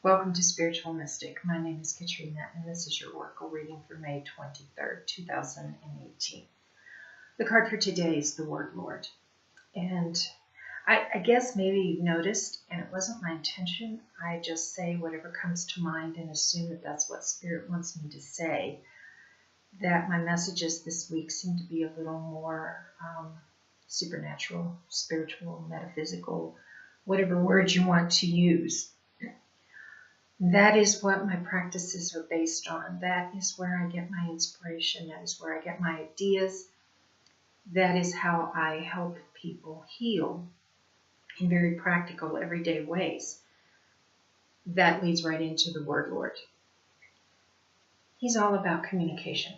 Welcome to Spiritual Mystic. My name is Katrina, and this is your oracle reading for May 23rd, 2018. The card for today is the word Lord. And I guess maybe you've noticed, and it wasn't my intention, I just say whatever comes to mind and assume that that's what Spirit wants me to say, that my messages this week seem to be a little more supernatural, spiritual, metaphysical, whatever word you want to use. That is what my practices are based on. That is where I get my inspiration. That is where I get my ideas. That is how I help people heal in very practical, everyday ways. That leads right into the word Lord. He's all about communication.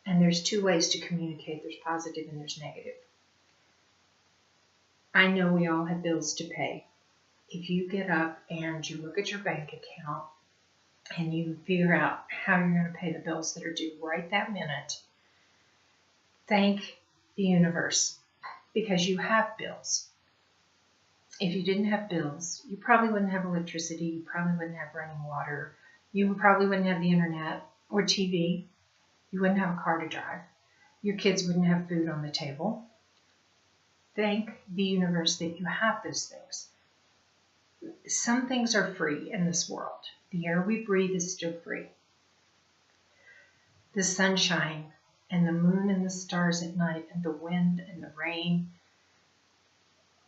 And there's two ways to communicate. There's positive and there's negative. I know we all have bills to pay. If you get up and you look at your bank account and you figure out how you're going to pay the bills that are due right that minute, thank the universe because you have bills. If you didn't have bills, you probably wouldn't have electricity, you probably wouldn't have running water, you probably wouldn't have the internet or TV, you wouldn't have a car to drive, your kids wouldn't have food on the table. Thank the universe that you have those things. Some things are free in this world. The air we breathe is still free. The sunshine and the moon and the stars at night and the wind and the rain,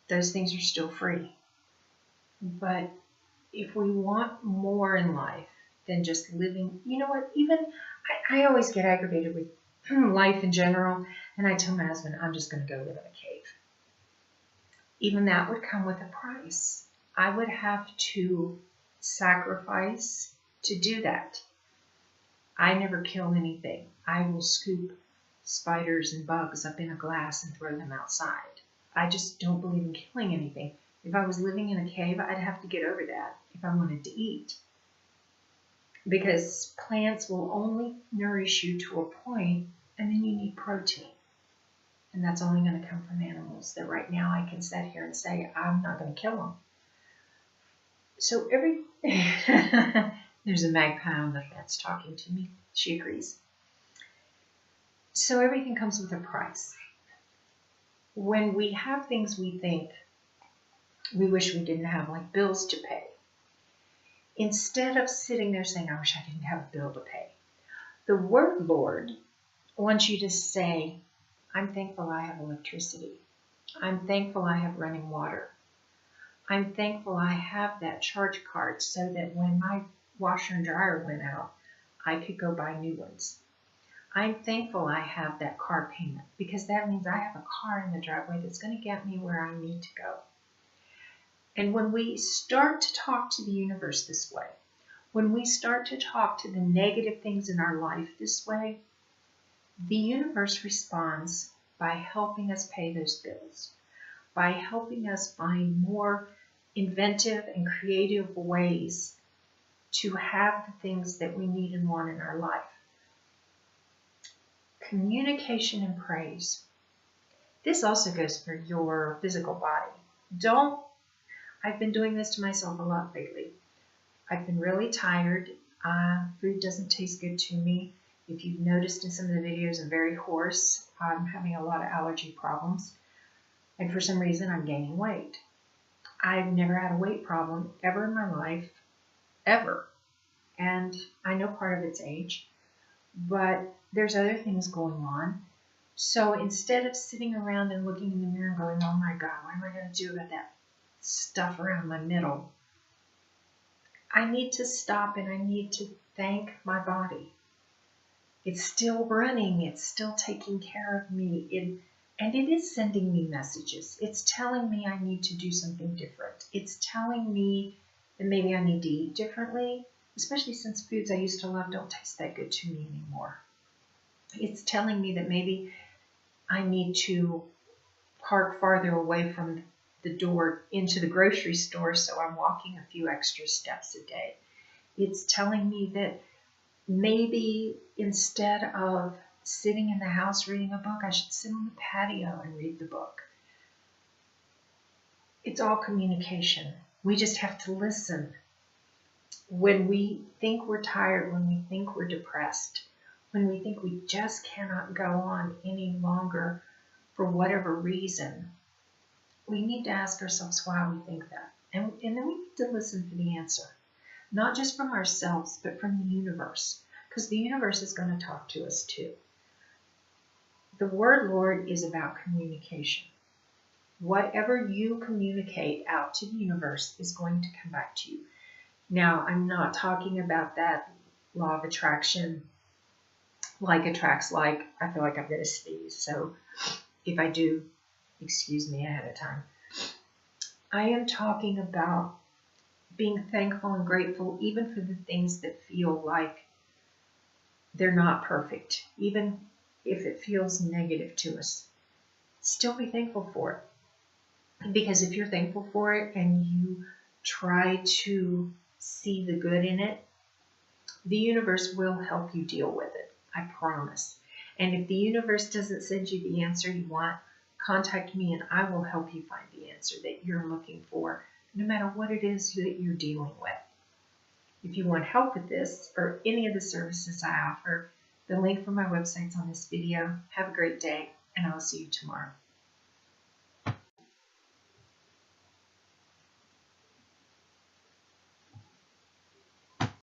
those things are still free. But if we want more in life than just living, you know what, even I always get aggravated with life in general, and I tell my husband, I'm just going to go live in a cave. Even that would come with a price. I would have to sacrifice to do that. I never kill anything. I will scoop spiders and bugs up in a glass and throw them outside. I just don't believe in killing anything. If I was living in a cave, I'd have to get over that if I wanted to eat. Because plants will only nourish you to a point, and then you need protein. And that's only going to come from animals that right now I can sit here and say, I'm not going to kill them. So there's a magpie on the fence talking to me. She agrees. So everything comes with a price. When we have things we think we wish we didn't have, like bills to pay, instead of sitting there saying, I wish I didn't have a bill to pay, the word Lord wants you to say, I'm thankful I have electricity. I'm thankful I have running water. I'm thankful I have that charge card so that when my washer and dryer went out, I could go buy new ones. I'm thankful I have that car payment because that means I have a car in the driveway that's going to get me where I need to go. And when we start to talk to the universe this way, when we start to talk to the negative things in our life this way, the universe responds by helping us pay those bills, by helping us find more inventive and creative ways to have the things that we need and want in our life. Communication and praise. This also goes for your physical body. I've been doing this to myself a lot lately. I've been really tired. Food doesn't taste good to me. If you've noticed in some of the videos, I'm very hoarse. I'm having a lot of allergy problems. And for some reason, I'm gaining weight. I've never had a weight problem ever in my life, ever. And I know part of it's age, but there's other things going on. So instead of sitting around and looking in the mirror and going, oh my God, what am I going to do about that stuff around my middle? I need to stop and I need to thank my body. It's still running. It's still taking care of me. And it is sending me messages. It's telling me I need to do something different. It's telling me that maybe I need to eat differently, especially since foods I used to love don't taste that good to me anymore. It's telling me that maybe I need to park farther away from the door into the grocery store so I'm walking a few extra steps a day. It's telling me that maybe instead of sitting in the house reading a book, I should sit on the patio and read the book. It's all communication. We just have to listen. When we think we're tired, when we think we're depressed, when we think we just cannot go on any longer for whatever reason, we need to ask ourselves why we think that. And then we need to listen for the answer, not just from ourselves, but from the universe, because the universe is going to talk to us too. The word Lord is about communication. Whatever you communicate out to the universe is going to come back to you. Now, I'm not talking about that law of attraction, like attracts like. I feel like I'm going to sneeze, so if I do, excuse me ahead of time. I am talking about being thankful and grateful even for the things that feel like they're not perfect, even if it feels negative to us. Still be thankful for it. Because if you're thankful for it and you try to see the good in it, the universe will help you deal with it. I promise. And if the universe doesn't send you the answer you want, contact me and I will help you find the answer that you're looking for, no matter what it is that you're dealing with. If you want help with this or any of the services I offer, the link for my website's on this video. Have a great day, and I'll see you tomorrow.